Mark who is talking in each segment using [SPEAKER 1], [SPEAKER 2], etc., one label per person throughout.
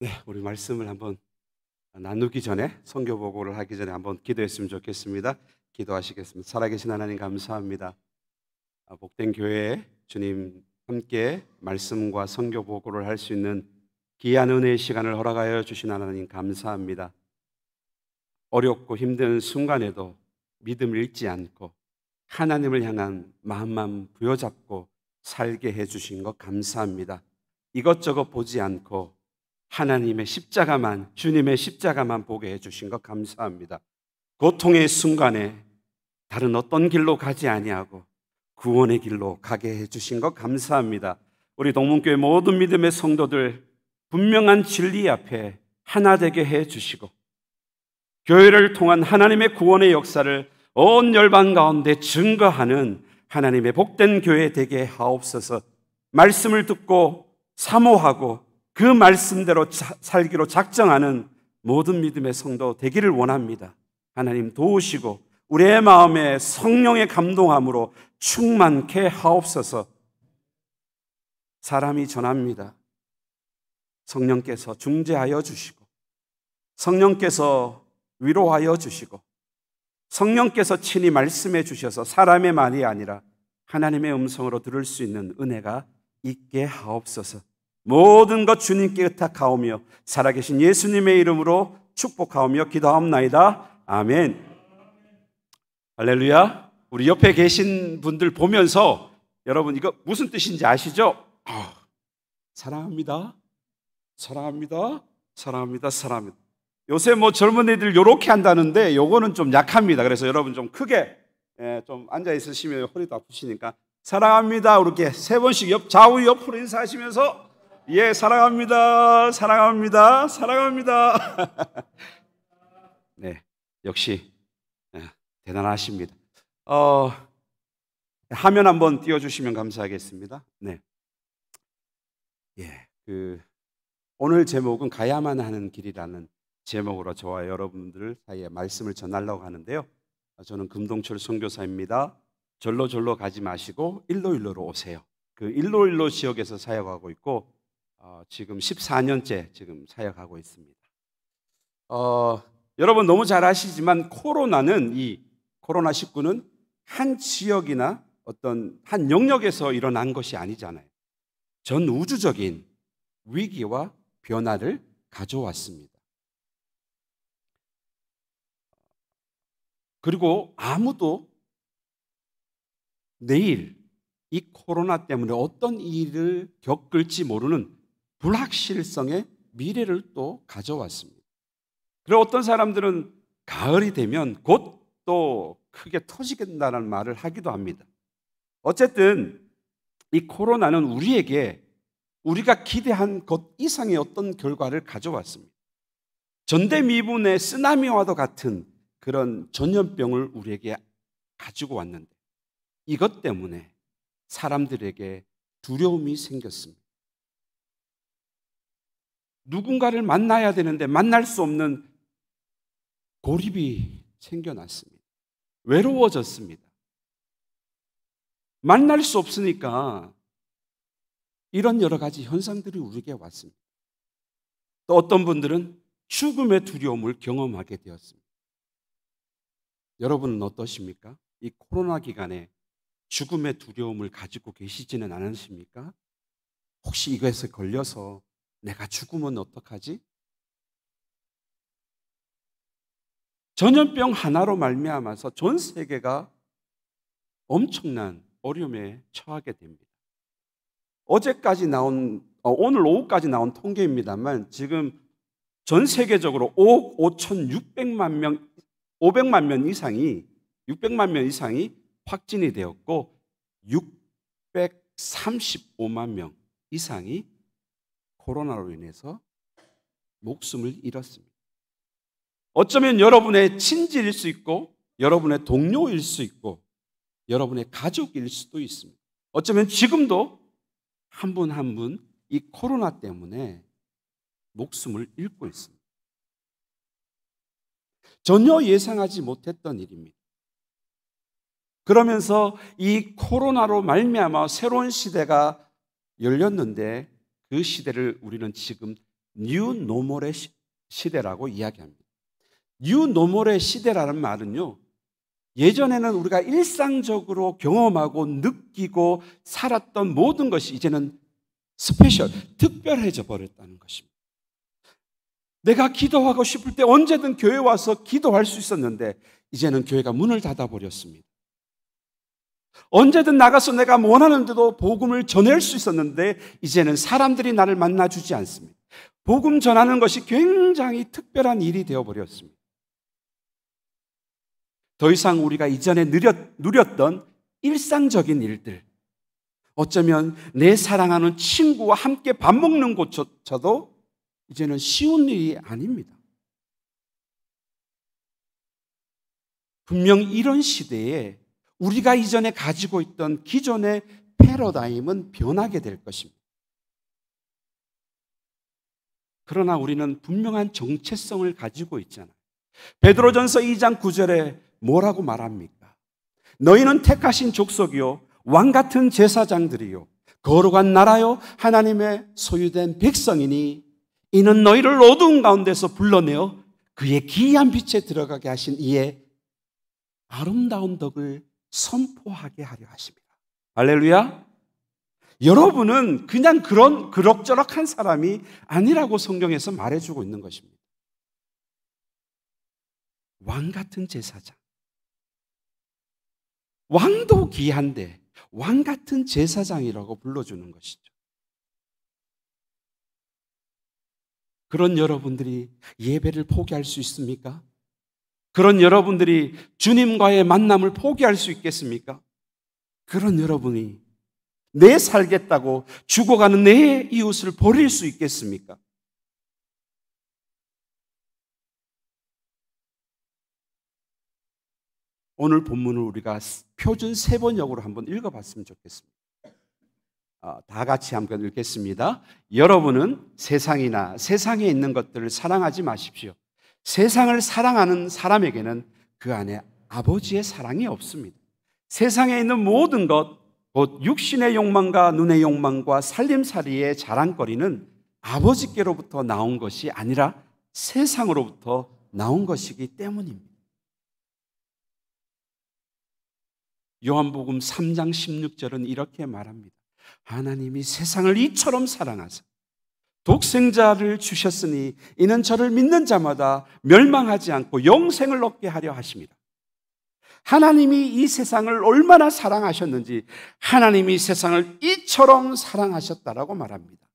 [SPEAKER 1] 네, 우리 말씀을 한번 나누기 전에 선교 보고를 하기 전에 한번 기도했으면 좋겠습니다. 기도하시겠습니다. 살아계신 하나님 감사합니다. 복된 교회에 주님 함께 말씀과 선교 보고를 할 수 있는 귀한 은혜의 시간을 허락하여 주신 하나님 감사합니다. 어렵고 힘든 순간에도 믿음을 잃지 않고 하나님을 향한 마음만 부여잡고 살게 해주신 것 감사합니다. 이것저것 보지 않고 하나님의 십자가만, 주님의 십자가만 보게 해주신 것 감사합니다. 고통의 순간에 다른 어떤 길로 가지 아니하고 구원의 길로 가게 해주신 것 감사합니다. 우리 동문교회 모든 믿음의 성도들 분명한 진리 앞에 하나 되게 해주시고 교회를 통한 하나님의 구원의 역사를 온 열방 가운데 증거하는 하나님의 복된 교회 되게 하옵소서. 말씀을 듣고 사모하고 그 말씀대로 살기로 작정하는 모든 믿음의 성도 되기를 원합니다. 하나님 도우시고 우리의 마음에 성령의 감동함으로 충만케 하옵소서. 사람이 전합니다. 성령께서 중재하여 주시고 성령께서 위로하여 주시고 성령께서 친히 말씀해 주셔서 사람의 말이 아니라 하나님의 음성으로 들을 수 있는 은혜가 있게 하옵소서. 모든 것 주님께 의탁하오며 살아계신 예수님의 이름으로 축복하오며 기도하옵나이다. 아멘. 할렐루야. 우리 옆에 계신 분들 보면서 여러분 이거 무슨 뜻인지 아시죠? 사랑합니다. 사랑합니다. 사랑합니다. 사랑합니다. 요새 뭐 젊은 애들 요렇게 한다는데 요거는 좀 약합니다. 그래서 여러분 좀 크게 좀 앉아 있으시면 허리도 아프시니까 사랑합니다. 이렇게 3번씩 좌우 옆으로 인사하시면서 예, 사랑합니다. 사랑합니다. 사랑합니다. 네, 역시 대단하십니다. 화면 한번 띄워주시면 감사하겠습니다. 네, 예, 오늘 제목은 가야만 하는 길이라는 제목으로 저와 여러분들 사이에 말씀을 전하려고 하는데요. 저는 금동철 선교사입니다. 절로 가지 마시고 일로일로로 오세요. 그 일로일로 지역에서 사역하고 있고 지금 14년째 지금 사역하고 있습니다. 여러분 너무 잘 아시지만 코로나19는 한 지역이나 어떤 한 영역에서 일어난 것이 아니잖아요. 전 우주적인 위기와 변화를 가져왔습니다. 그리고 아무도 내일 이 코로나 때문에 어떤 일을 겪을지 모르는 불확실성의 미래를 또 가져왔습니다. 그리고 어떤 사람들은 가을이 되면 곧 또 크게 터지겠다는 말을 하기도 합니다. 어쨌든 이 코로나는 우리에게 우리가 기대한 것 이상의 어떤 결과를 가져왔습니다. 전대미문의 쓰나미와도 같은 그런 전염병을 우리에게 가지고 왔는데 이것 때문에 사람들에게 두려움이 생겼습니다. 누군가를 만나야 되는데 만날 수 없는 고립이 생겨났습니다. 외로워졌습니다. 만날 수 없으니까 이런 여러 가지 현상들이 우리에게 왔습니다. 또 어떤 분들은 죽음의 두려움을 경험하게 되었습니다. 여러분은 어떠십니까? 이 코로나 기간에 죽음의 두려움을 가지고 계시지는 않으십니까? 혹시 이것에 걸려서 내가 죽으면 어떡하지? 전염병 하나로 말미암아서 전 세계가 엄청난 어려움에 처하게 됩니다. 오늘 오후까지 나온 통계입니다만 지금 전 세계적으로 5억 5,600만 명, 500만 명 이상이 600만 명 이상이 확진이 되었고 635만 명 이상이 코로나로 인해서 목숨을 잃었습니다. 어쩌면 여러분의 친지일 수 있고 여러분의 동료일 수 있고 여러분의 가족일 수도 있습니다. 어쩌면 지금도 한 분 한 분 이 코로나 때문에 목숨을 잃고 있습니다. 전혀 예상하지 못했던 일입니다. 그러면서 이 코로나로 말미암아 새로운 시대가 열렸는데 그 시대를 우리는 지금 뉴 노멀의 시대라고 이야기합니다. 뉴 노멀의 시대라는 말은요, 예전에는 우리가 일상적으로 경험하고 느끼고 살았던 모든 것이 이제는 특별해져 버렸다는 것입니다. 내가 기도하고 싶을 때 언제든 교회 와서 기도할 수 있었는데 이제는 교회가 문을 닫아버렸습니다. 언제든 나가서 내가 원하는 대로 복음을 전할 수 있었는데 이제는 사람들이 나를 만나주지 않습니다. 복음 전하는 것이 굉장히 특별한 일이 되어버렸습니다. 더 이상 우리가 이전에 누렸던 일상적인 일들, 어쩌면 내 사랑하는 친구와 함께 밥 먹는 것조차도 이제는 쉬운 일이 아닙니다. 분명 이런 시대에 우리가 이전에 가지고 있던 기존의 패러다임은 변하게 될 것입니다. 그러나 우리는 분명한 정체성을 가지고 있잖아요. 베드로전서 2장 9절에 뭐라고 말합니까? 너희는 택하신 족속이요 왕같은 제사장들이요 거룩한 나라요 하나님의 소유된 백성이니 이는 너희를 어두운 가운데서 불러내어 그의 기이한 빛에 들어가게 하신 이의 아름다운 덕을 선포하게 하려 하십니다. 할렐루야. 여러분은 그냥 그런 그럭저럭한 사람이 아니라고 성경에서 말해주고 있는 것입니다. 왕같은 제사장. 왕도 귀한데 왕같은 제사장이라고 불러주는 것이죠. 그런 여러분들이 예배를 포기할 수 있습니까? 그런 여러분들이 주님과의 만남을 포기할 수 있겠습니까? 그런 여러분이 내 살겠다고 죽어가는 내 이웃을 버릴 수 있겠습니까? 오늘 본문을 우리가 표준 세번역으로 한번 읽어봤으면 좋겠습니다. 다 같이 한번 읽겠습니다. 여러분은 세상이나 세상에 있는 것들을 사랑하지 마십시오. 세상을 사랑하는 사람에게는 그 안에 아버지의 사랑이 없습니다. 세상에 있는 모든 것, 곧 육신의 욕망과 눈의 욕망과 살림살이의 자랑거리는 아버지께로부터 나온 것이 아니라 세상으로부터 나온 것이기 때문입니다. 요한복음 3장 16절은 이렇게 말합니다. 하나님이 세상을 이처럼 사랑하사 독생자를 주셨으니 이는 저를 믿는 자마다 멸망하지 않고 영생을 얻게 하려 하십니다. 하나님이 이 세상을 얼마나 사랑하셨는지 하나님이 세상을 이처럼 사랑하셨다라고 말합니다.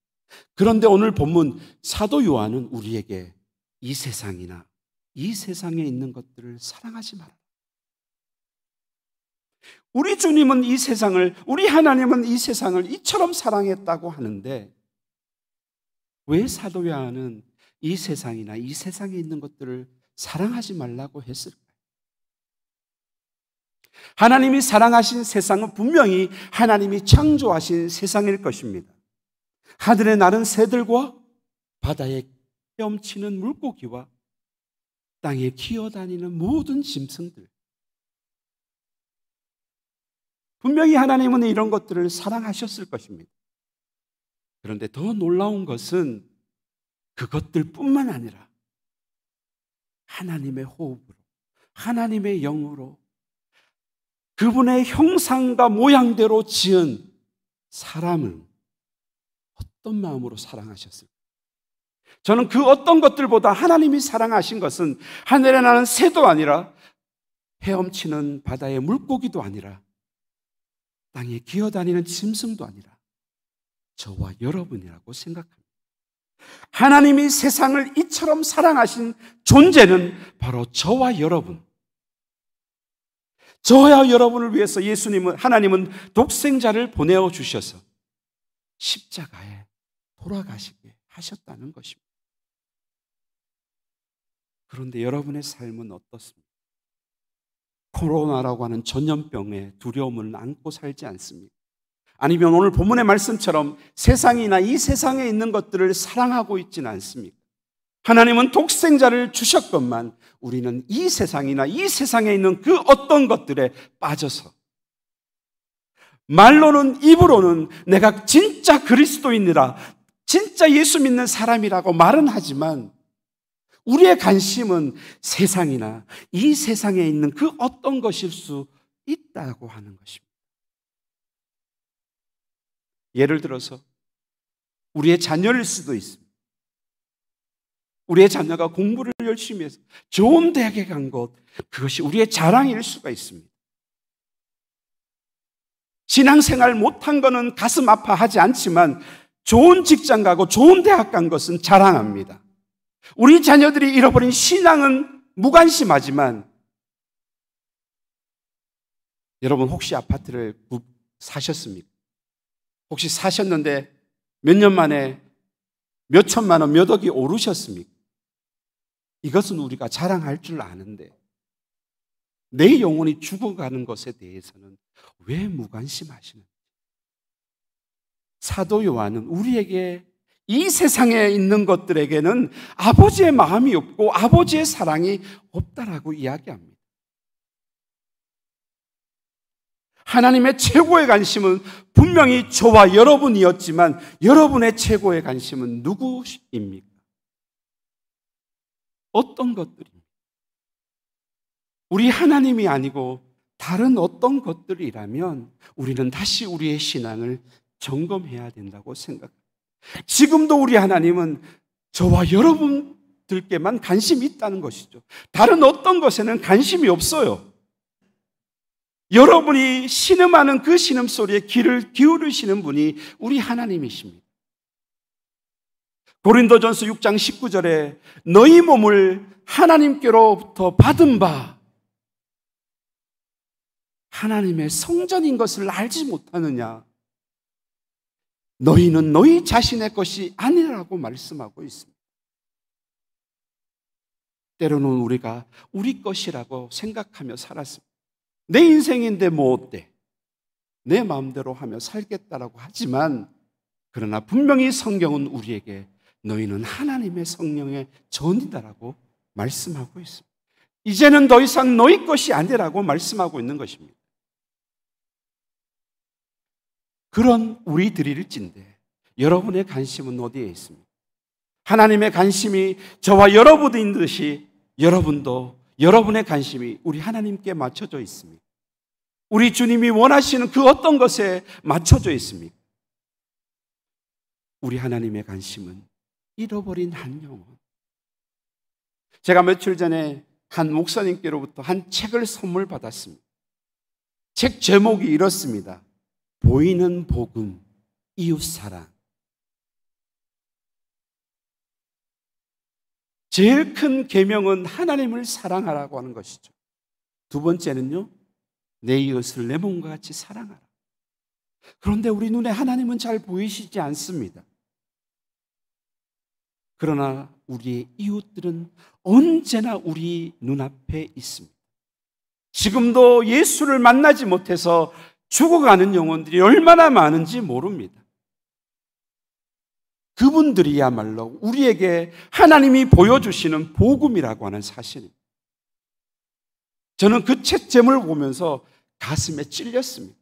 [SPEAKER 1] 그런데 오늘 본문 사도 요한은 우리에게 이 세상이나 이 세상에 있는 것들을 사랑하지 마라. 우리 주님은 이 세상을, 우리 하나님은 이 세상을 이처럼 사랑했다고 하는데 왜 사도 요한은 이 세상이나 이 세상에 있는 것들을 사랑하지 말라고 했을까요? 하나님이 사랑하신 세상은 분명히 하나님이 창조하신 세상일 것입니다. 하늘에 나는 새들과 바다에 헤엄치는 물고기와 땅에 기어다니는 모든 짐승들, 분명히 하나님은 이런 것들을 사랑하셨을 것입니다. 그런데 더 놀라운 것은 그것들뿐만 아니라 하나님의 호흡으로, 하나님의 영으로 그분의 형상과 모양대로 지은 사람을 어떤 마음으로 사랑하셨을까? 저는 그 어떤 것들보다 하나님이 사랑하신 것은 하늘에 나는 새도 아니라 헤엄치는 바다의 물고기도 아니라 땅에 기어다니는 짐승도 아니라 저와 여러분이라고 생각합니다. 하나님이 세상을 이처럼 사랑하신 존재는 바로 저와 여러분. 저와 여러분을 위해서 하나님은 독생자를 보내어 주셔서 십자가에 돌아가시게 하셨다는 것입니다. 그런데 여러분의 삶은 어떻습니까? 코로나라고 하는 전염병의 두려움을 안고 살지 않습니까? 아니면 오늘 본문의 말씀처럼 세상이나 이 세상에 있는 것들을 사랑하고 있지는 않습니까? 하나님은 독생자를 주셨건만 우리는 이 세상이나 이 세상에 있는 그 어떤 것들에 빠져서 말로는, 입으로는 내가 진짜 그리스도인이라, 진짜 예수 믿는 사람이라고 말은 하지만 우리의 관심은 세상이나 이 세상에 있는 그 어떤 것일 수 있다고 하는 것입니다. 예를 들어서 우리의 자녀일 수도 있습니다. 우리의 자녀가 공부를 열심히 해서 좋은 대학에 간 것, 그것이 우리의 자랑일 수가 있습니다. 신앙생활 못한 거는 가슴 아파하지 않지만 좋은 직장 가고 좋은 대학 간 것은 자랑합니다. 우리 자녀들이 잃어버린 신앙은 무관심하지만 여러분 혹시 아파트를 사셨습니까? 혹시 사셨는데 몇 년 만에 몇 천만 원, 몇 억이 오르셨습니까? 이것은 우리가 자랑할 줄 아는데 내 영혼이 죽어가는 것에 대해서는 왜 무관심하시는지. 사도 요한은 우리에게 이 세상에 있는 것들에게는 아버지의 마음이 없고 아버지의 사랑이 없다라고 이야기합니다. 하나님의 최고의 관심은 분명히 저와 여러분이었지만 여러분의 최고의 관심은 누구입니까? 어떤 것들입니까? 우리 하나님이 아니고 다른 어떤 것들이라면 우리는 다시 우리의 신앙을 점검해야 된다고 생각합니다. 지금도 우리 하나님은 저와 여러분들께만 관심이 있다는 것이죠. 다른 어떤 것에는 관심이 없어요. 여러분이 신음하는 그 신음소리에 귀를 기울이시는 분이 우리 하나님이십니다. 고린도전서 6장 19절에 너희 몸을 하나님께로부터 받은 바 하나님의 성전인 것을 알지 못하느냐? 너희는 너희 자신의 것이 아니라고 말씀하고 있습니다. 때로는 우리가 우리 것이라고 생각하며 살았습니다. 내 인생인데 뭐 어때? 내 마음대로 하며 살겠다라고 하지만 그러나 분명히 성경은 우리에게 너희는 하나님의 성령의 전이다라고 말씀하고 있습니다. 이제는 더 이상 너희 것이 아니라고 말씀하고 있는 것입니다. 그런 우리들일진데 여러분의 관심은 어디에 있습니까? 하나님의 관심이 저와 여러분인 듯이 여러분도 여러분의 관심이 우리 하나님께 맞춰져 있습니다. 우리 주님이 원하시는 그 어떤 것에 맞춰져 있습니까? 우리 하나님의 관심은 잃어버린 한 영혼. 제가 며칠 전에 한 목사님께로부터 한 책을 선물 받았습니다. 책 제목이 이렇습니다. 보이는 복음, 이웃사랑. 제일 큰 계명은 하나님을 사랑하라고 하는 것이죠. 두 번째는요, 내 이웃을 내 몸과 같이 사랑하라. 그런데 우리 눈에 하나님은 잘 보이시지 않습니다. 그러나 우리의 이웃들은 언제나 우리 눈앞에 있습니다. 지금도 예수를 만나지 못해서 죽어가는 영혼들이 얼마나 많은지 모릅니다. 그분들이야말로 우리에게 하나님이 보여주시는 복음이라고 하는 사실입니다. 저는 그 책 제목을 보면서 가슴에 찔렸습니다.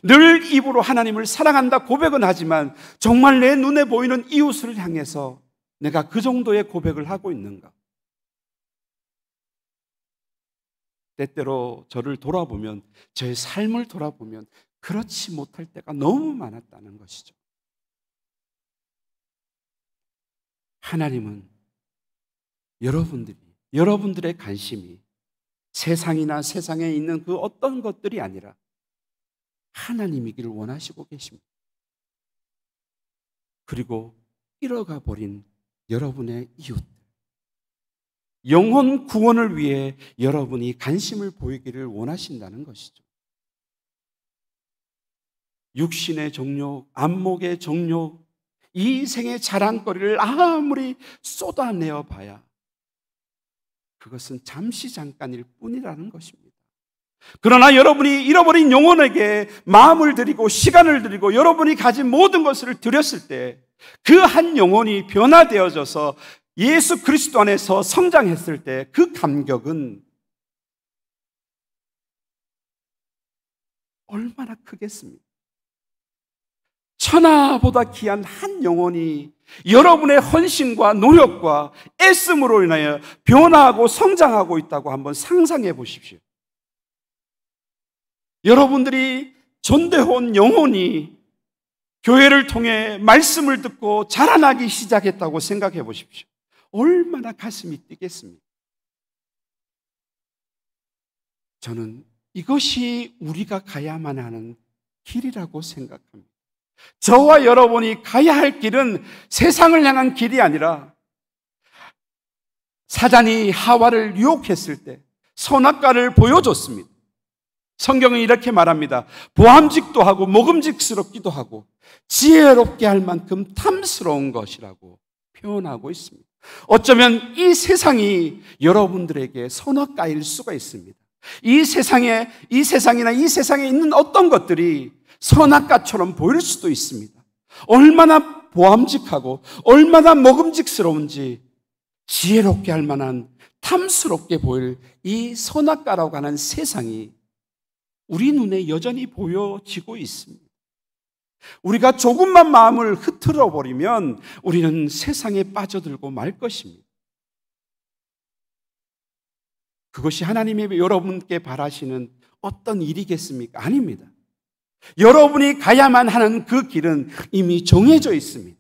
[SPEAKER 1] 늘 입으로 하나님을 사랑한다 고백은 하지만 정말 내 눈에 보이는 이웃을 향해서 내가 그 정도의 고백을 하고 있는가? 때때로 저를 돌아보면, 저의 삶을 돌아보면 그렇지 못할 때가 너무 많았다는 것이죠. 하나님은 여러분들의 관심이 세상이나 세상에 있는 그 어떤 것들이 아니라 하나님이기를 원하시고 계십니다. 그리고 잃어가 버린 여러분의 이웃, 영혼 구원을 위해 여러분이 관심을 보이기를 원하신다는 것이죠. 육신의 정욕, 안목의 정욕, 이 생의 자랑거리를 아무리 쏟아내어 봐야 그것은 잠시 잠깐일 뿐이라는 것입니다. 그러나 여러분이 잃어버린 영혼에게 마음을 드리고 시간을 드리고 여러분이 가진 모든 것을 드렸을 때 그 한 영혼이 변화되어져서 예수 그리스도 안에서 성장했을 때 그 감격은 얼마나 크겠습니까? 천하보다 귀한 한 영혼이 여러분의 헌신과 노력과 애씀으로 인하여 변화하고 성장하고 있다고 한번 상상해 보십시오. 여러분들이 전대온 영혼이 교회를 통해 말씀을 듣고 자라나기 시작했다고 생각해 보십시오. 얼마나 가슴이 뛰겠습니까? 저는 이것이 우리가 가야만 하는 길이라고 생각합니다. 저와 여러분이 가야 할 길은 세상을 향한 길이 아니라 사단이 하와를 유혹했을 때 선악과를 보여줬습니다. 성경은 이렇게 말합니다. 보암직도 하고 먹음직스럽기도 하고 지혜롭게 할 만큼 탐스러운 것이라고 표현하고 있습니다. 어쩌면 이 세상이 여러분들에게 선악과일 수가 있습니다. 이 세상이나 이 세상에 있는 어떤 것들이 선악과처럼 보일 수도 있습니다. 얼마나 보암직하고 얼마나 먹음직스러운지 지혜롭게 할 만한 탐스럽게 보일 이 선악과라고 하는 세상이 우리 눈에 여전히 보여지고 있습니다. 우리가 조금만 마음을 흐트러 버리면 우리는 세상에 빠져들고 말 것입니다. 그것이 하나님이 여러분께 바라시는 어떤 일이겠습니까? 아닙니다. 여러분이 가야만 하는 그 길은 이미 정해져 있습니다.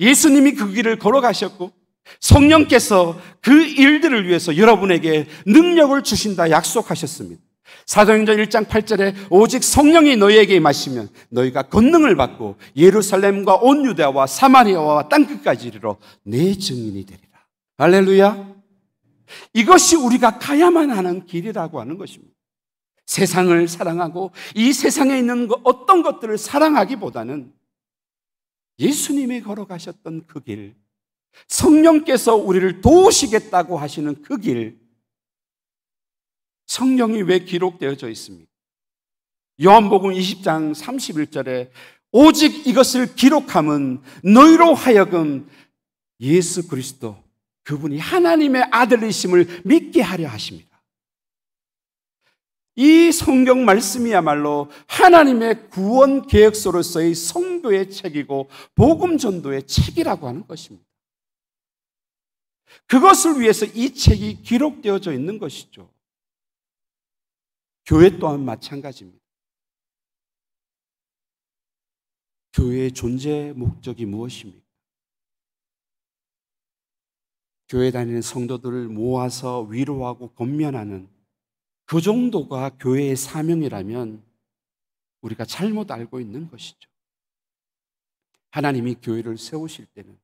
[SPEAKER 1] 예수님이 그 길을 걸어가셨고 성령께서 그 일들을 위해서 여러분에게 능력을 주신다 약속하셨습니다. 사도행전 1장 8절에 오직 성령이 너희에게 임하시면 너희가 권능을 받고 예루살렘과 온 유대와 사마리아와 땅끝까지 이르러 내 증인이 되리라. 할렐루야. 이것이 우리가 가야만 하는 길이라고 하는 것입니다. 세상을 사랑하고 이 세상에 있는 어떤 것들을 사랑하기보다는 예수님이 걸어가셨던 그 길, 성령께서 우리를 도우시겠다고 하시는 그 길, 성경이 왜 기록되어져 있습니까? 요한복음 20장 31절에 오직 이것을 기록함은 너희로 하여금 예수 그리스도 그분이 하나님의 아들이심을 믿게 하려 하십니다. 이 성경 말씀이야말로 하나님의 구원 계획서로서의 성도의 책이고 복음 전도의 책이라고 하는 것입니다. 그것을 위해서 이 책이 기록되어져 있는 것이죠. 교회 또한 마찬가지입니다. 교회의 존재 목적이 무엇입니까? 교회 다니는 성도들을 모아서 위로하고 권면하는 그 정도가 교회의 사명이라면 우리가 잘못 알고 있는 것이죠. 하나님이 교회를 세우실 때는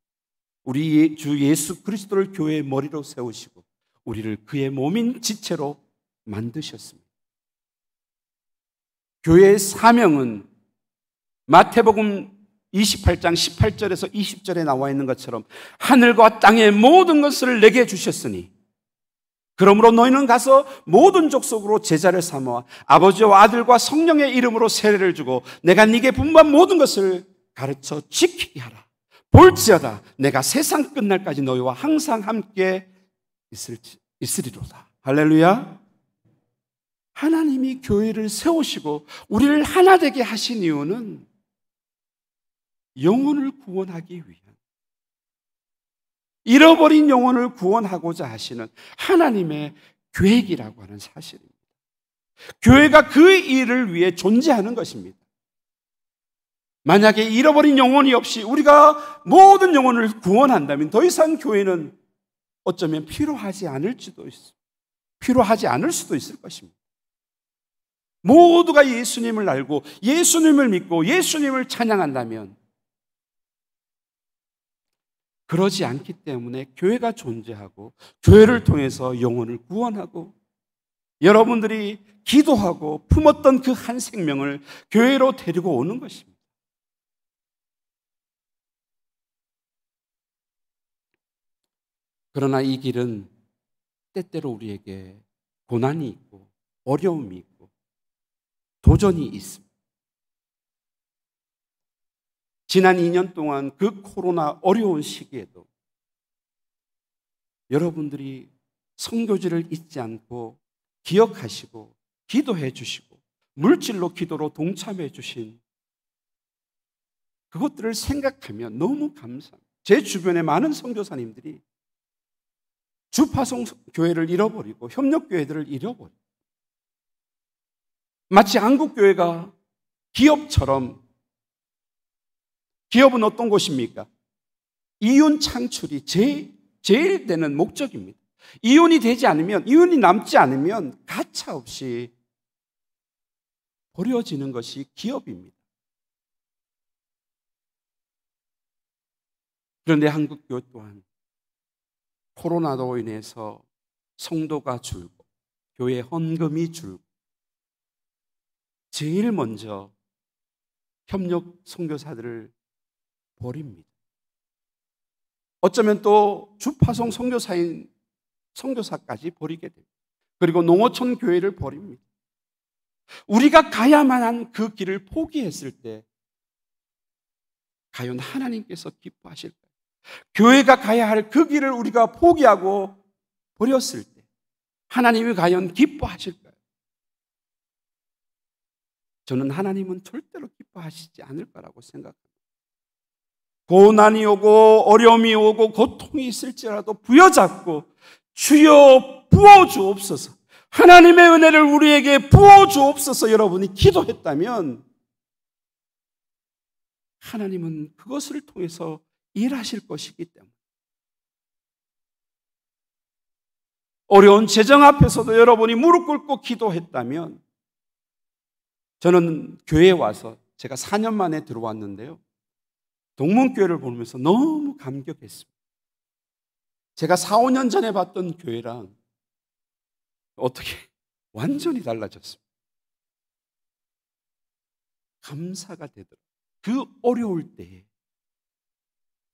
[SPEAKER 1] 우리 주 예수 그리스도를 교회의 머리로 세우시고 우리를 그의 몸인 지체로 만드셨습니다. 교회의 사명은 마태복음 28장 18절에서 20절에 나와 있는 것처럼 하늘과 땅의 모든 것을 내게 주셨으니 그러므로 너희는 가서 모든 족속으로 제자를 삼아 아버지와 아들과 성령의 이름으로 세례를 주고 내가 네게 분부한 모든 것을 가르쳐 지키게 하라. 볼지어다 내가 세상 끝날까지 너희와 항상 함께 있으리로다. 할렐루야. 하나님이 교회를 세우시고 우리를 하나 되게 하신 이유는 영혼을 구원하기 위한, 잃어버린 영혼을 구원하고자 하시는 하나님의 계획이라고 하는 사실입니다. 교회가 그 일을 위해 존재하는 것입니다. 만약에 잃어버린 영혼이 없이 우리가 모든 영혼을 구원한다면 더 이상 교회는 어쩌면 필요하지 않을 수도 있을 것입니다. 모두가 예수님을 알고 예수님을 믿고 예수님을 찬양한다면 그러지 않기 때문에 교회가 존재하고 교회를 통해서 영혼을 구원하고 여러분들이 기도하고 품었던 그 한 생명을 교회로 데리고 오는 것입니다. 그러나 이 길은 때때로 우리에게 고난이 있고 어려움이 있고 도전이 있습니다. 지난 2년 동안 그 코로나 어려운 시기에도 여러분들이 선교지를 잊지 않고 기억하시고 기도해 주시고 물질로 기도로 동참해 주신 그것들을 생각하면 너무 감사합니다. 제 주변에 많은 선교사님들이 주파송 교회를 잃어버리고 협력교회들을 잃어버리고 마치 한국교회가 기업처럼, 기업은 어떤 곳입니까? 이윤 창출이 제일 되는 목적입니다. 이윤이 되지 않으면, 이윤이 남지 않으면 가차없이 버려지는 것이 기업입니다. 그런데 한국교회 또한 코로나로 인해서 성도가 줄고 교회 헌금이 줄고 제일 먼저 협력 선교사들을 버립니다. 어쩌면 또 주파송 선교사인 선교사까지 버리게 됩니다. 그리고 농어촌 교회를 버립니다. 우리가 가야만 한 그 길을 포기했을 때 과연 하나님께서 기뻐하실까요? 교회가 가야 할 그 길을 우리가 포기하고 버렸을 때 하나님이 과연 기뻐하실까요? 저는 하나님은 절대로 기뻐하시지 않을 거라고 생각합니다. 고난이 오고 어려움이 오고 고통이 있을지라도 부여잡고 주여 부어주옵소서, 하나님의 은혜를 우리에게 부어주옵소서 여러분이 기도했다면 하나님은 그것을 통해서 일하실 것이기 때문에, 어려운 재정 앞에서도 여러분이 무릎 꿇고 기도했다면, 저는 교회에 와서 제가 4년 만에 들어왔는데요, 동문교회를 보면서 너무 감격했습니다. 제가 4, 5년 전에 봤던 교회랑 어떻게 완전히 달라졌습니다. 감사가 되더라고요. 그 어려울 때에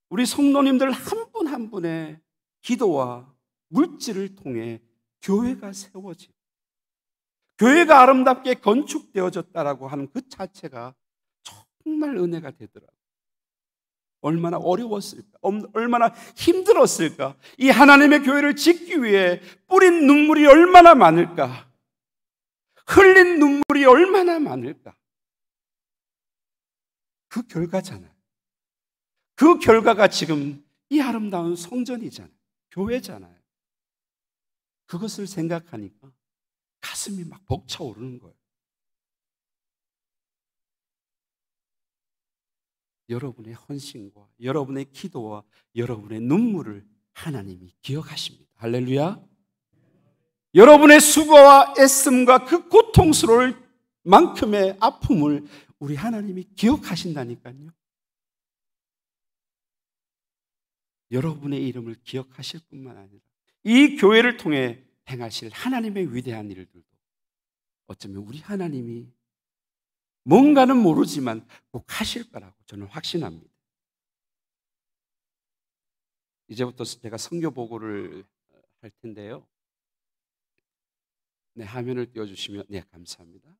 [SPEAKER 1] 우리 성도님들 한 분 한 분의 기도와 물질을 통해 교회가 세워지고 교회가 아름답게 건축되어졌다라고 하는 그 자체가 정말 은혜가 되더라고요. 얼마나 어려웠을까, 얼마나 힘들었을까, 이 하나님의 교회를 짓기 위해 뿌린 눈물이 얼마나 많을까, 흘린 눈물이 얼마나 많을까. 그 결과잖아요. 그 결과가 지금 이 아름다운 성전이잖아요. 교회잖아요. 그것을 생각하니까 가슴이 막 벅차오르는 거예요. 여러분의 헌신과 여러분의 기도와 여러분의 눈물을 하나님이 기억하십니다. 할렐루야. 여러분의 수고와 애씀과 그 고통스러울 만큼의 아픔을 우리 하나님이 기억하신다니까요. 여러분의 이름을 기억하실 뿐만 아니라 이 교회를 통해 행하실 하나님의 위대한 일들도 어쩌면 우리 하나님이 뭔가는 모르지만 꼭 하실 거라고 저는 확신합니다. 이제부터 제가 선교 보고를 할 텐데요. 네, 화면을 띄워주시면 네, 감사합니다.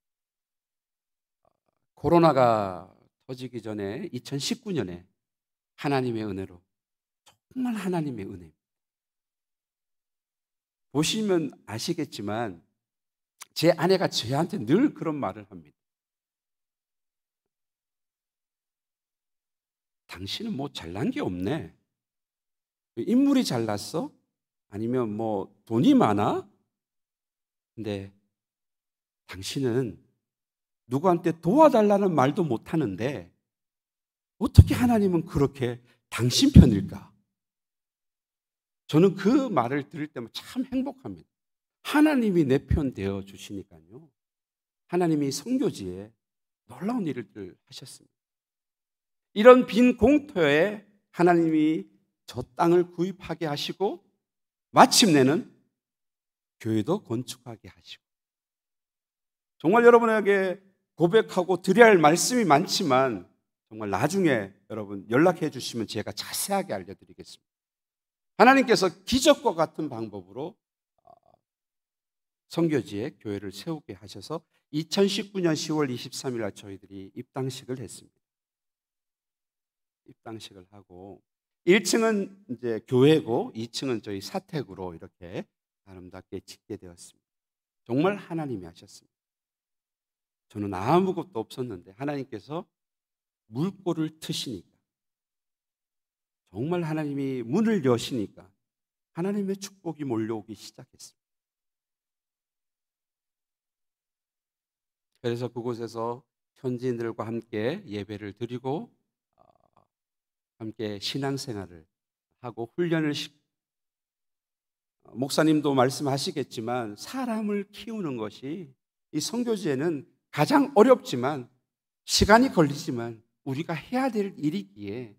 [SPEAKER 1] 코로나가 터지기 전에 2019년에 하나님의 은혜로, 정말 하나님의 은혜, 보시면 아시겠지만 제 아내가 저한테 늘 그런 말을 합니다. 당신은 뭐 잘난 게 없네. 인물이 잘났어? 아니면 뭐 돈이 많아? 근데 당신은 누구한테 도와달라는 말도 못하는데 어떻게 하나님은 그렇게 당신 편일까? 저는 그 말을 들을 때면 참 행복합니다. 하나님이 내 편 되어 주시니까요. 하나님이 선교지에 놀라운 일을 하셨습니다. 이런 빈 공터에 하나님이 저 땅을 구입하게 하시고 마침내는 교회도 건축하게 하시고, 정말 여러분에게 고백하고 드려야 할 말씀이 많지만 정말 나중에 여러분 연락해 주시면 제가 자세하게 알려드리겠습니다. 하나님께서 기적과 같은 방법으로 선교지에 교회를 세우게 하셔서 2019년 10월 23일 날 저희들이 입당식을 했습니다. 입당식을 하고 1층은 이제 교회고 2층은 저희 사택으로 이렇게 아름답게 짓게 되었습니다. 정말 하나님이 하셨습니다. 저는 아무것도 없었는데 하나님께서 물꼬를 트시니까, 정말 하나님이 문을 여시니까 하나님의 축복이 몰려오기 시작했습니다. 그래서 그곳에서 현지인들과 함께 예배를 드리고 함께 신앙생활을 하고 훈련을 시키고, 목사님도 말씀하시겠지만 사람을 키우는 것이 이 선교지에는 가장 어렵지만 시간이 걸리지만 우리가 해야 될 일이기에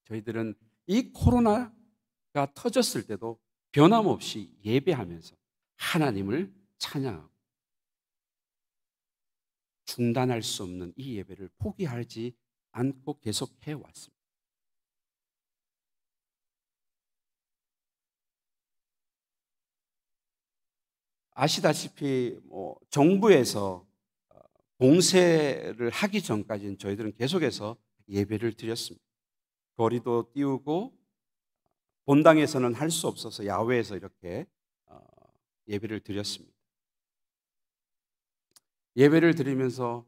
[SPEAKER 1] 저희들은 이 코로나가 터졌을 때도 변함없이 예배하면서 하나님을 찬양하고 중단할 수 없는 이 예배를 포기하지 않고 계속해 왔습니다. 아시다시피 정부에서 봉쇄를 하기 전까지는 저희들은 계속해서 예배를 드렸습니다. 거리도 띄우고 본당에서는 할 수 없어서 야외에서 이렇게 예배를 드렸습니다. 예배를 드리면서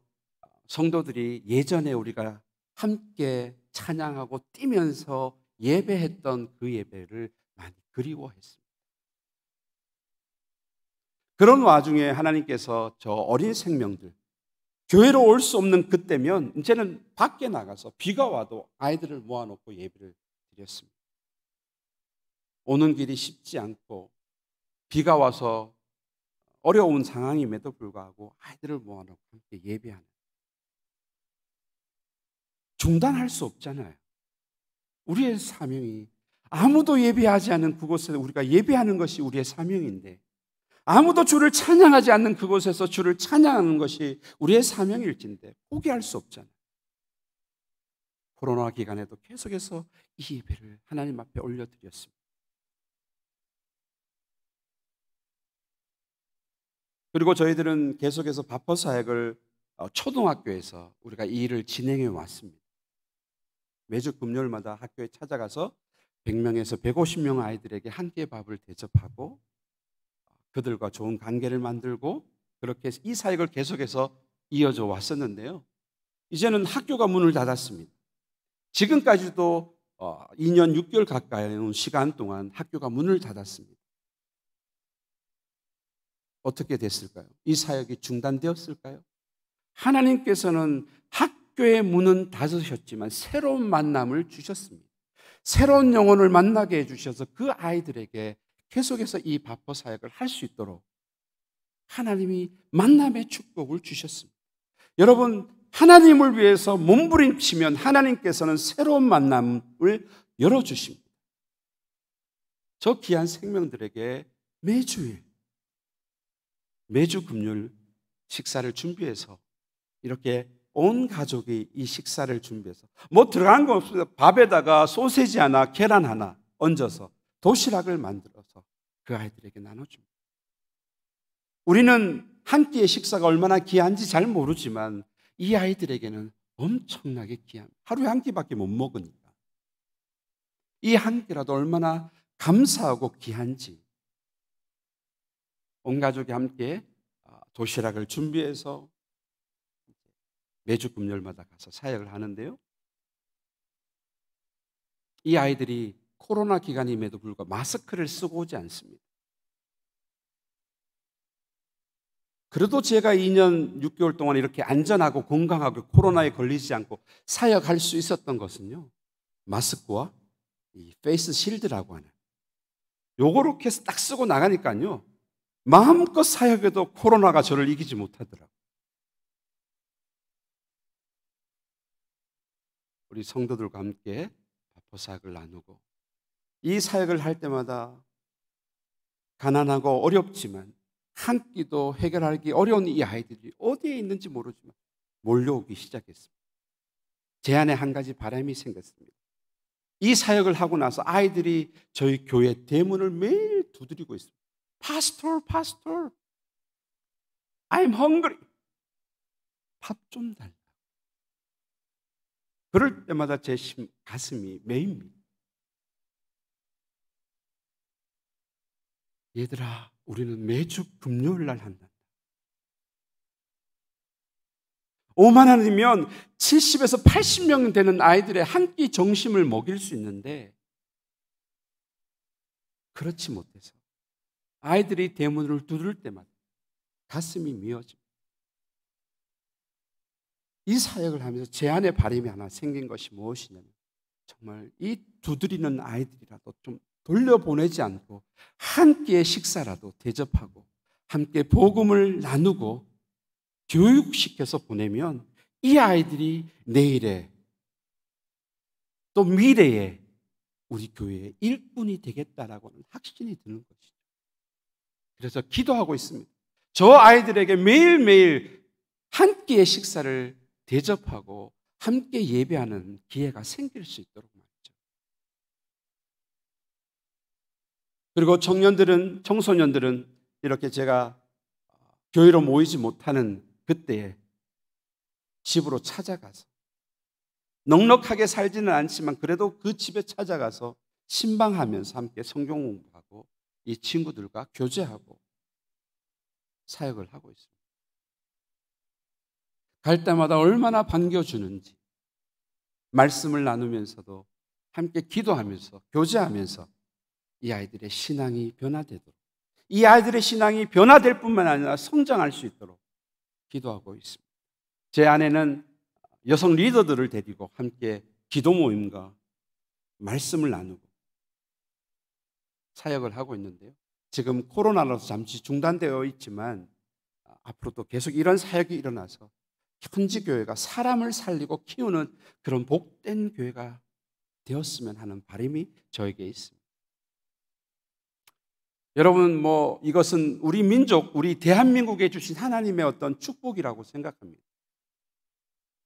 [SPEAKER 1] 성도들이 예전에 우리가 함께 찬양하고 뛰면서 예배했던 그 예배를 많이 그리워했습니다. 그런 와중에 하나님께서 저 어린 생명들, 교회로 올 수 없는 그때면 이제는 밖에 나가서 비가 와도 아이들을 모아놓고 예배를 드렸습니다. 오는 길이 쉽지 않고 비가 와서 어려운 상황임에도 불구하고 아이들을 모아놓고 함께 예배하는, 중단할 수 없잖아요. 우리의 사명이, 아무도 예배하지 않는 그곳에서 우리가 예배하는 것이 우리의 사명인데, 아무도 주를 찬양하지 않는 그곳에서 주를 찬양하는 것이 우리의 사명일진데 포기할 수 없잖아요. 코로나 기간에도 계속해서 이 예배를 하나님 앞에 올려드렸습니다. 그리고 저희들은 계속해서 바퍼 사역을 초등학교에서 우리가 이 일을 진행해 왔습니다. 매주 금요일마다 학교에 찾아가서 100명에서 150명 아이들에게 한 끼의 밥을 대접하고 그들과 좋은 관계를 만들고 그렇게 이 사역을 계속해서 이어져 왔었는데요. 이제는 학교가 문을 닫았습니다. 지금까지도 2년 6개월 가까이 시간 동안 학교가 문을 닫았습니다. 어떻게 됐을까요? 이 사역이 중단되었을까요? 하나님께서는 학교의 문은 닫으셨지만 새로운 만남을 주셨습니다. 새로운 영혼을 만나게 해주셔서 그 아이들에게 계속해서 이 바퍼 사역을 할 수 있도록 하나님이 만남의 축복을 주셨습니다. 여러분, 하나님을 위해서 몸부림치면 하나님께서는 새로운 만남을 열어주십니다. 저 귀한 생명들에게 매주 금요일 식사를 준비해서 이렇게 온 가족이 이 식사를 준비해서 들어간 거 없습니다. 밥에다가 소세지 하나, 계란 하나 얹어서 도시락을 만들어서 그 아이들에게 나눠줍니다. 우리는 한 끼의 식사가 얼마나 귀한지 잘 모르지만 이 아이들에게는 엄청나게 귀한, 하루에 한 끼밖에 못 먹으니까 이 한 끼라도 얼마나 감사하고 귀한지 온 가족이 함께 도시락을 준비해서 매주 금요일마다 가서 사역을 하는데요. 이 아이들이 코로나 기간임에도 불구하고 마스크를 쓰고 오지 않습니다. 그래도 제가 2년 6개월 동안 이렇게 안전하고 건강하고 코로나에 걸리지 않고 사역할 수 있었던 것은요, 마스크와 이 페이스 실드라고 하는 요거를 이렇게 딱 쓰고 나가니까요, 마음껏 사역해도 코로나가 저를 이기지 못하더라고요. 우리 성도들과 함께 바포 사역을 나누고 이 사역을 할 때마다 가난하고 어렵지만 한 끼도 해결하기 어려운 이 아이들이 어디에 있는지 모르지만 몰려오기 시작했습니다. 제 안에 한 가지 바람이 생겼습니다. 이 사역을 하고 나서 아이들이 저희 교회 대문을 매일 두드리고 있습니다. Pastor, Pastor, I'm hungry. 밥 좀 달라. 그럴 때마다 제 가슴이 메입니다. 얘들아, 우리는 매주 금요일 날 한다. 5만 원이면 70에서 80명 되는 아이들의 한 끼 점심을 먹일 수 있는데 그렇지 못해서 아이들이 대문을 두드릴 때마다 가슴이 미어집니다. 이 사역을 하면서 제 안에 바람이 하나 생긴 것이 무엇이냐면 정말 이 두드리는 아이들이라도 좀 돌려보내지 않고 한 끼의 식사라도 대접하고 함께 복음을 나누고 교육시켜서 보내면 이 아이들이 내일에 또 미래에 우리 교회의 일꾼이 되겠다라고 하는 확신이 드는 것이죠. 그래서 기도하고 있습니다. 저 아이들에게 매일매일 한 끼의 식사를 대접하고 함께 예배하는 기회가 생길 수 있도록 말이죠. 그리고 청소년들은 이렇게 제가 교회로 모이지 못하는 그때에 집으로 찾아가서 넉넉하게 살지는 않지만 그래도 그 집에 찾아가서 신방하면서 함께 성경 공부하고 이 친구들과 교제하고 사역을 하고 있습니다. 갈 때마다 얼마나 반겨주는지 말씀을 나누면서도 함께 기도하면서 교제하면서 이 아이들의 신앙이 변화되도록 이 아이들의 신앙이 변화될 뿐만 아니라 성장할 수 있도록 기도하고 있습니다. 제 아내는 여성 리더들을 데리고 함께 기도 모임과 말씀을 나누고 사역을 하고 있는데요. 지금 코로나라서 잠시 중단되어 있지만 앞으로도 계속 이런 사역이 일어나서 현지 교회가 사람을 살리고 키우는 그런 복된 교회가 되었으면 하는 바람이 저에게 있습니다. 여러분, 이것은 우리 민족, 우리 대한민국에 주신 하나님의 어떤 축복이라고 생각합니다.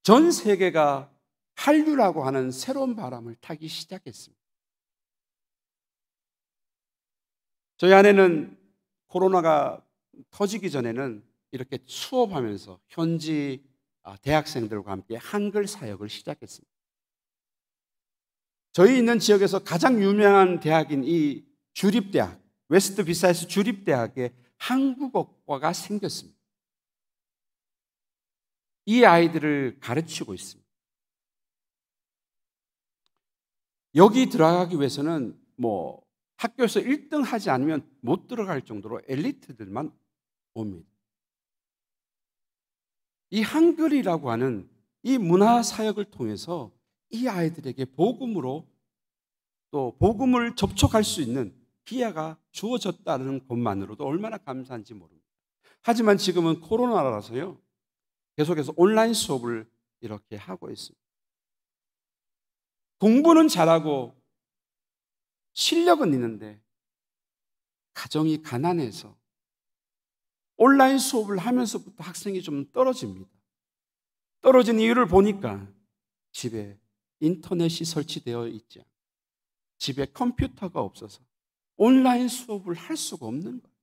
[SPEAKER 1] 전 세계가 한류라고 하는 새로운 바람을 타기 시작했습니다. 저희 아내는 코로나가 터지기 전에는 이렇게 수업하면서 현지 대학생들과 함께 한글 사역을 시작했습니다. 저희 있는 지역에서 가장 유명한 대학인 이 주립대학, 웨스트 비사이스 주립대학에 한국어과가 생겼습니다. 이 아이들을 가르치고 있습니다. 여기 들어가기 위해서는 학교에서 1등 하지 않으면 못 들어갈 정도로 엘리트들만 옵니다. 이 한글이라고 하는 이 문화 사역을 통해서 이 아이들에게 복음으로 또 복음을 접촉할 수 있는 기회가 주어졌다는 것만으로도 얼마나 감사한지 모릅니다. 하지만 지금은 코로나라서요. 계속해서 온라인 수업을 이렇게 하고 있습니다. 공부는 잘하고 실력은 있는데 가정이 가난해서 온라인 수업을 하면서부터 학생이 좀 떨어집니다. 떨어진 이유를 보니까 집에 인터넷이 설치되어 있지 않고 집에 컴퓨터가 없어서 온라인 수업을 할 수가 없는 거예요.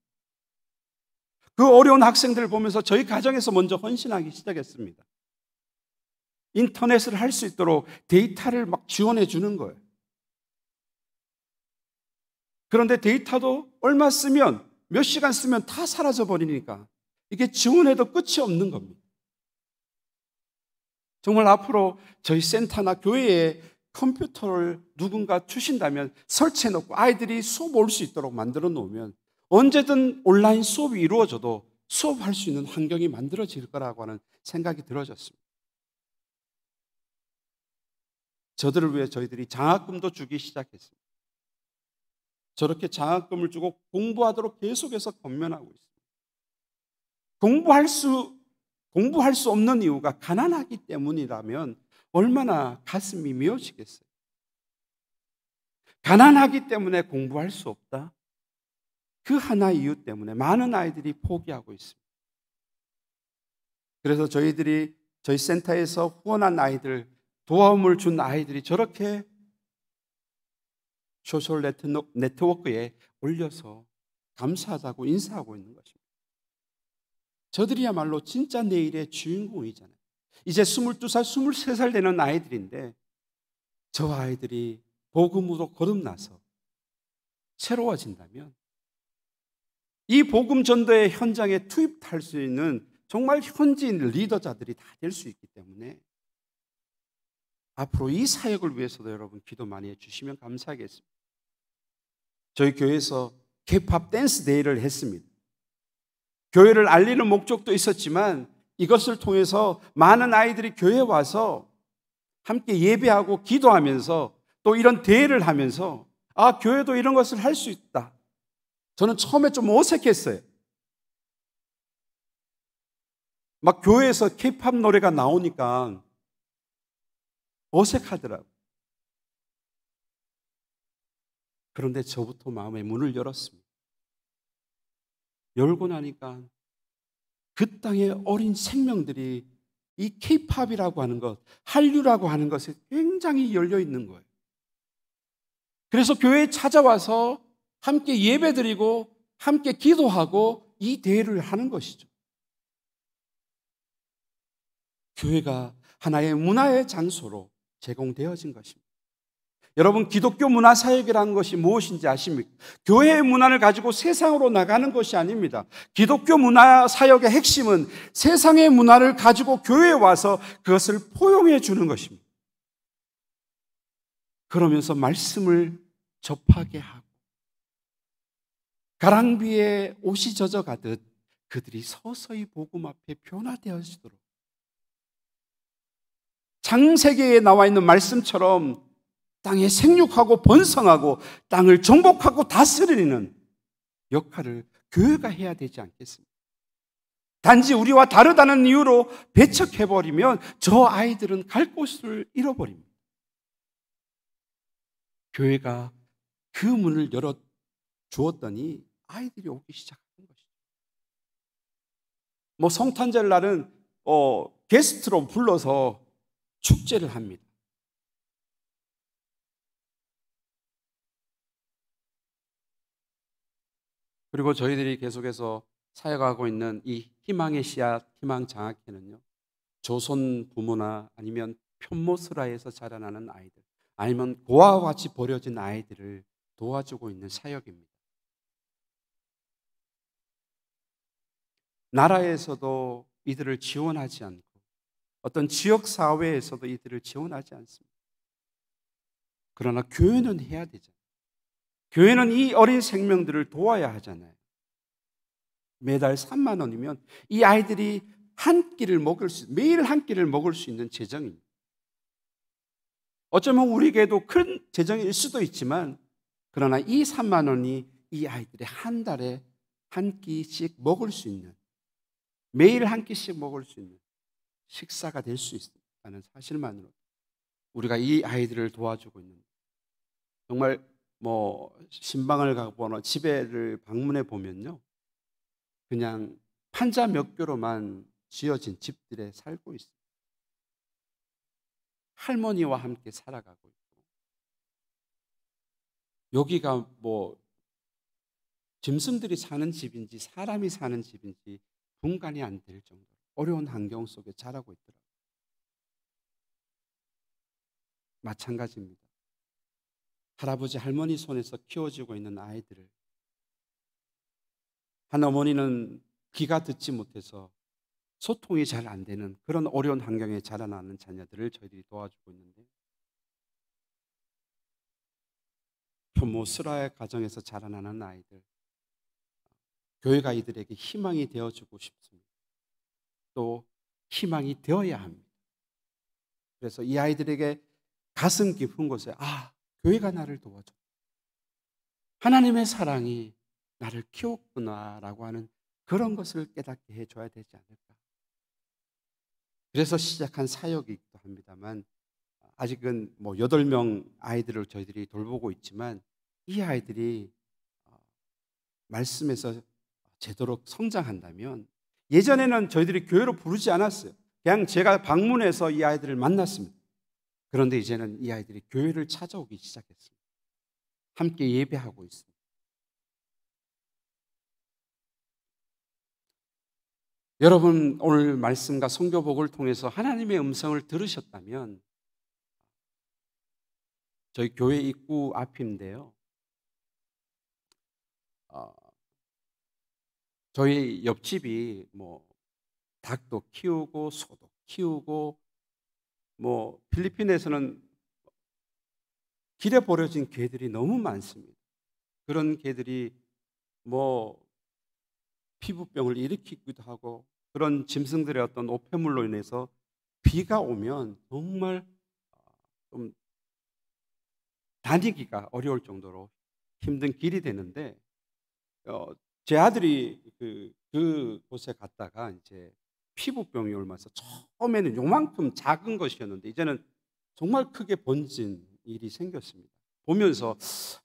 [SPEAKER 1] 그 어려운 학생들을 보면서 저희 가정에서 먼저 헌신하기 시작했습니다. 인터넷을 할 수 있도록 데이터를 막 지원해 주는 거예요. 그런데 데이터도 얼마 쓰면 몇 시간 쓰면 다 사라져 버리니까 이게 지원해도 끝이 없는 겁니다. 정말 앞으로 저희 센터나 교회에 컴퓨터를 누군가 주신다면 설치해 놓고 아이들이 수업 올 수 있도록 만들어 놓으면 언제든 온라인 수업이 이루어져도 수업할 수 있는 환경이 만들어질 거라고 하는 생각이 들어졌습니다. 저들을 위해 저희들이 장학금도 주기 시작했습니다. 저렇게 장학금을 주고 공부하도록 계속해서 권면하고 있습니다. 공부할 수 없는 이유가 가난하기 때문이라면 얼마나 가슴이 미어지겠어요. 가난하기 때문에 공부할 수 없다. 그 하나 이유 때문에 많은 아이들이 포기하고 있습니다. 그래서 저희 센터에서 후원한 아이들, 도움을 준 아이들이 저렇게 소셜 네트워크에 올려서 감사하다고 인사하고 있는 것입니다. 저들이야말로 진짜 내일의 주인공이잖아요. 이제 22살, 23살 되는 아이들인데 저 아이들이 복음으로 거듭나서 새로워진다면 이 복음 전도의 현장에 투입할 수 있는 정말 현지인 리더자들이 다 될 수 있기 때문에 앞으로 이 사역을 위해서도 여러분 기도 많이 해주시면 감사하겠습니다. 저희 교회에서 K-팝 댄스 데이를 했습니다. 교회를 알리는 목적도 있었지만 이것을 통해서 많은 아이들이 교회에 와서 함께 예배하고 기도하면서 또 이런 대회를 하면서 교회도 이런 것을 할 수 있다. 저는 처음에 좀 어색했어요. 막 교회에서 K-팝 노래가 나오니까 어색하더라고요. 그런데 저부터 마음의 문을 열었습니다. 열고 나니까 그 땅의 어린 생명들이 이 K-팝이라고 하는 것, 한류라고 하는 것에 굉장히 열려 있는 거예요. 그래서 교회에 찾아와서 함께 예배드리고 함께 기도하고 이 대회를 하는 것이죠. 교회가 하나의 문화의 장소로 제공되어진 것입니다. 여러분, 기독교 문화 사역이라는 것이 무엇인지 아십니까? 교회의 문화를 가지고 세상으로 나가는 것이 아닙니다. 기독교 문화 사역의 핵심은 세상의 문화를 가지고 교회에 와서 그것을 포용해 주는 것입니다. 그러면서 말씀을 접하게 하고 가랑비에 옷이 젖어가듯 그들이 서서히 복음 앞에 변화되어지도록 창세기에 나와 있는 말씀처럼 땅에 생육하고 번성하고 땅을 정복하고 다스리는 역할을 교회가 해야 되지 않겠습니까? 단지 우리와 다르다는 이유로 배척해버리면 저 아이들은 갈 곳을 잃어버립니다. 교회가 그 문을 열어 주었더니 아이들이 오기 시작한 것이죠. 성탄절 날은 게스트로 불러서 축제를 합니다. 그리고 저희들이 계속해서 사역하고 있는 이 희망의 씨앗, 희망 장학회는요, 조선 부모나 아니면 편모스라에서 자라나는 아이들, 아니면 고아와 같이 버려진 아이들을 도와주고 있는 사역입니다. 나라에서도 이들을 지원하지 않고 어떤 지역 사회에서도 이들을 지원하지 않습니다. 그러나 교회는 해야 되잖아요. 교회는 이 어린 생명들을 도와야 하잖아요. 매달 3만 원이면 이 아이들이 매일 한 끼를 먹을 수 있는 재정입니다. 어쩌면 우리에게도 큰 재정일 수도 있지만 그러나 이 3만 원이 이 아이들의 한 달에 한 끼씩 먹을 수 있는, 매일 한 끼씩 먹을 수 있는 식사가 될 수 있다는 사실만으로 우리가 이 아이들을 도와주고 있는, 정말 신방을 가거나 집에를 방문해 보면요, 그냥 판자 몇 개로만 지어진 집들에 살고 있어요. 할머니와 함께 살아가고 있고, 여기가 짐승들이 사는 집인지 사람이 사는 집인지 분간이 안 될 정도로 어려운 환경 속에 자라고 있더라고요. 마찬가지입니다. 할아버지 할머니 손에서 키워지고 있는 아이들을 한 어머니는 귀가 듣지 못해서 소통이 잘 안 되는 그런 어려운 환경에 자라나는 자녀들을 저희들이 도와주고 있는데, 표모 스라의 가정에서 자라나는 아이들, 교회가 이들에게 희망이 되어주고 싶습니다. 또 희망이 되어야 합니다. 그래서 이 아이들에게 가슴 깊은 곳에 교회가 나를 도와줘, 하나님의 사랑이 나를 키웠구나라고 하는 그런 것을 깨닫게 해줘야 되지 않을까. 그래서 시작한 사역이기도 합니다만, 아직은 8명 아이들을 저희들이 돌보고 있지만 이 아이들이 말씀에서 제대로 성장한다면, 예전에는 저희들이 교회로 부르지 않았어요. 그냥 제가 방문해서 이 아이들을 만났습니다. 그런데 이제는 이 아이들이 교회를 찾아오기 시작했습니다. 함께 예배하고 있습니다. 여러분, 오늘 말씀과 선교복을 통해서 하나님의 음성을 들으셨다면, 저희 교회 입구 앞인데요, 저희 옆집이 닭도 키우고 소도 키우고, 뭐 필리핀에서는 길에 버려진 개들이 너무 많습니다. 그런 개들이 뭐 피부병을 일으키기도 하고, 그런 짐승들의 어떤 오폐물로 인해서 비가 오면 정말 좀 다니기가 어려울 정도로 힘든 길이 되는데, 제 아들이 그곳에 갔다가 이제 피부병이 옮아서 처음에는 요만큼 작은 것이었는데 이제는 정말 크게 번진 일이 생겼습니다. 보면서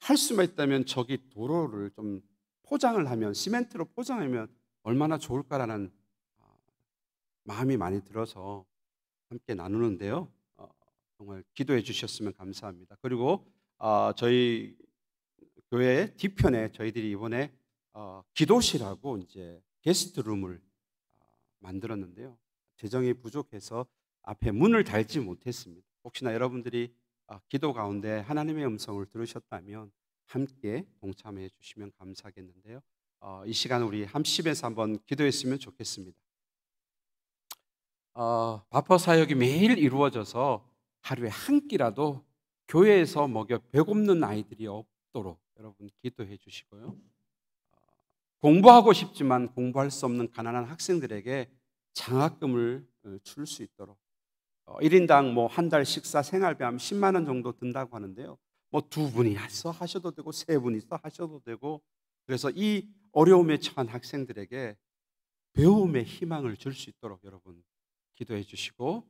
[SPEAKER 1] 할 수만 있다면 저기 도로를 좀 포장을 하면, 시멘트로 포장하면 얼마나 좋을까라는 마음이 많이 들어서 함께 나누는데요. 정말 기도해 주셨으면 감사합니다. 그리고 저희 교회 뒤편에 저희들이 이번에 기도실하고 이제 게스트룸을 만들었는데요. 재정이 부족해서 앞에 문을 달지 못했습니다. 혹시나 여러분들이 기도 가운데 하나님의 음성을 들으셨다면 함께 동참해 주시면 감사하겠는데요. 이 시간 우리 함심에서 한번 기도했으면 좋겠습니다. 바퍼 사역이 매일 이루어져서 하루에 한 끼라도 교회에서 먹여 배고픈 아이들이 없도록 여러분 기도해 주시고요. 공부하고 싶지만 공부할 수 없는 가난한 학생들에게 장학금을 줄 수 있도록, 1인당 뭐 한 달 식사 생활비 하면 10만 원 정도 든다고 하는데요. 뭐 2분이서 하셔도 되고 3분이서 하셔도 되고, 그래서 이 어려움에 처한 학생들에게 배움의 희망을 줄 수 있도록 여러분 기도해 주시고,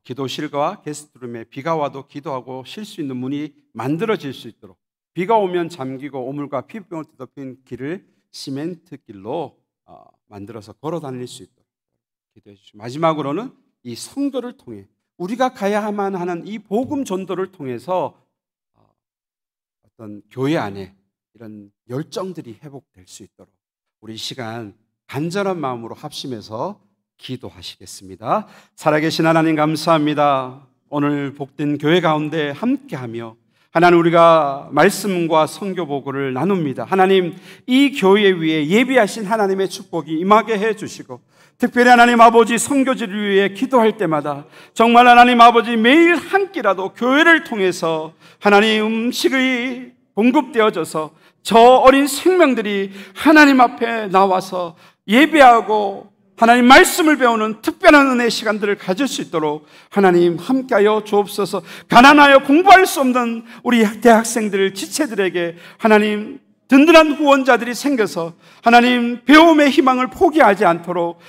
[SPEAKER 1] 기도실과 게스트룸에 비가 와도 기도하고 쉴 수 있는 문이 만들어질 수 있도록, 비가 오면 잠기고 오물과 피부병을 뒤덮인 길을 시멘트 길로 만들어서 걸어 다닐 수 있도록 기도해 주시고, 마지막으로는 이 성도를 통해 우리가 가야만 하는 이 복음 전도를 통해서 어떤 교회 안에 이런 열정들이 회복될 수 있도록 우리 이 시간 간절한 마음으로 합심해서 기도하시겠습니다. 살아계신 하나님 감사합니다. 오늘 복된 교회 가운데 함께하며 하나님 우리가 말씀과 선교 보고를 나눕니다. 하나님 이 교회 위에 예비하신 하나님의 축복이 임하게 해주시고, 특별히 하나님 아버지 선교지를 위해 기도할 때마다 정말 하나님 아버지 매일 한 끼라도 교회를 통해서 하나님 음식이 공급되어져서 저 어린 생명들이 하나님 앞에 나와서 예배하고 하나님 말씀을 배우는 특별한 은혜 시간들을 가질 수 있도록 하나님 함께하여 주옵소서. 가난하여 공부할 수 없는 우리 대학생들, 지체들에게 하나님 든든한 후원자들이 생겨서 하나님 배움의 희망을 포기하지 않도록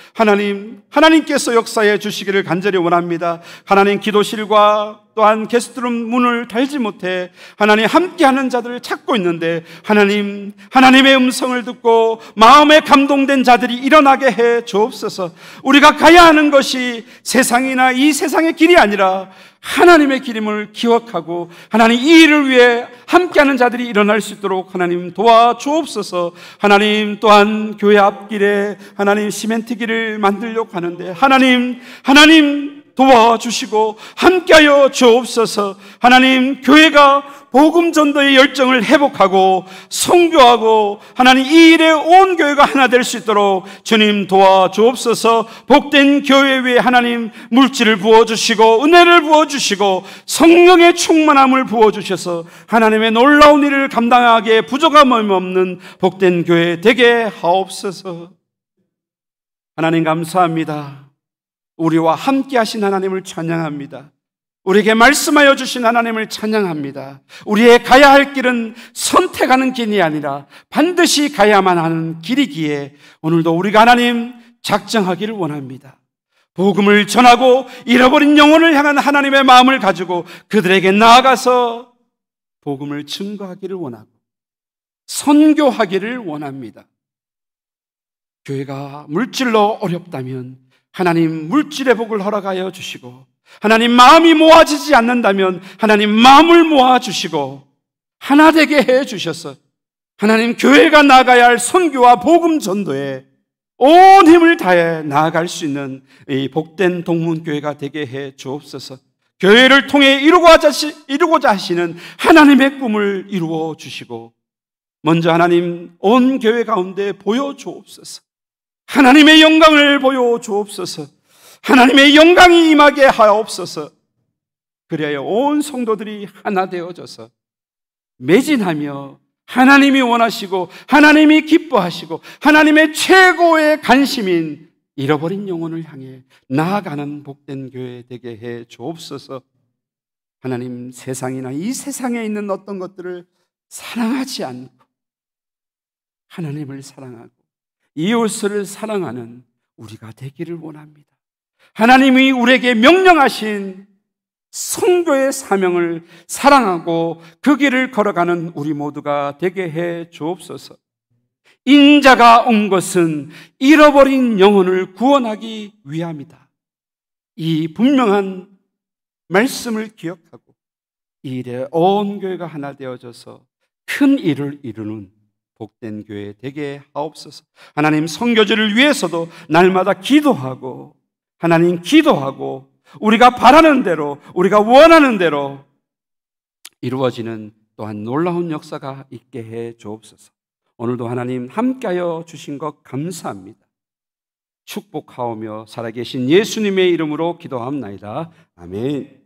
[SPEAKER 1] 하나님께서 역사해 주시기를 간절히 원합니다. 하나님 기도실과 또한 게스트룸 문을 달지 못해 하나님 함께하는 자들을 찾고 있는데, 하나님의 음성을 듣고 마음에 감동된 자들이 일어나게 해 주옵소서. 우리가 가야 하는 것이 세상이나 이 세상의 길이 아니라 하나님의 길임을 기억하고 하나님 이 일을 위해 함께하는 자들이 일어날 수 있도록 하나님 도와주옵소서. 하나님 또한 교회 앞길에 하나님 시멘트 길을 만들려고 하는데 하나님 도와주시고 함께하여 주옵소서. 하나님 교회가 복음 전도의 열정을 회복하고 선교하고 하나님 이 일에 온 교회가 하나 될 수 있도록 주님 도와주옵소서. 복된 교회 위에 하나님 물질을 부어주시고 은혜를 부어주시고 성령의 충만함을 부어주셔서 하나님의 놀라운 일을 감당하기에 부족함이 없는 복된 교회 되게 하옵소서. 하나님 감사합니다. 우리와 함께 하신 하나님을 찬양합니다. 우리에게 말씀하여 주신 하나님을 찬양합니다. 우리의 가야 할 길은 선택하는 길이 아니라 반드시 가야만 하는 길이기에 오늘도 우리가 하나님 작정하기를 원합니다. 복음을 전하고 잃어버린 영혼을 향한 하나님의 마음을 가지고 그들에게 나아가서 복음을 증거하기를 원하고 선교하기를 원합니다. 교회가 물질로 어렵다면 하나님 물질의 복을 허락하여 주시고, 하나님 마음이 모아지지 않는다면 하나님 마음을 모아주시고 하나 되게 해 주셔서 하나님 교회가 나아가야 할 선교와 복음 전도에 온 힘을 다해 나아갈 수 있는 이 복된 동문교회가 되게 해 주옵소서. 교회를 통해 이루고자 하시는 하나님의 꿈을 이루어 주시고 먼저 하나님 온 교회 가운데 보여 주옵소서. 하나님의 영광을 보여 주옵소서. 하나님의 영광이 임하게 하옵소서. 그래야 온 성도들이 하나 되어져서 매진하며 하나님이 원하시고 하나님이 기뻐하시고 하나님의 최고의 관심인 잃어버린 영혼을 향해 나아가는 복된 교회 되게 해 주옵소서. 하나님, 세상이나 이 세상에 있는 어떤 것들을 사랑하지 않고 하나님을 사랑하고 이웃을 사랑하는 우리가 되기를 원합니다. 하나님이 우리에게 명령하신 성도의 사명을 사랑하고 그 길을 걸어가는 우리 모두가 되게 해 주옵소서. 인자가 온 것은 잃어버린 영혼을 구원하기 위함이다. 이 분명한 말씀을 기억하고 이 일에 온 교회가 하나 되어져서 큰 일을 이루는 복된 교회 되게 하옵소서. 하나님, 선교지를 위해서도 날마다 기도하고 하나님 기도하고 우리가 바라는 대로 우리가 원하는 대로 이루어지는 또한 놀라운 역사가 있게 해 주옵소서. 오늘도 하나님 함께하여 주신 것 감사합니다. 축복하오며 살아계신 예수님의 이름으로 기도합나이다. 아멘.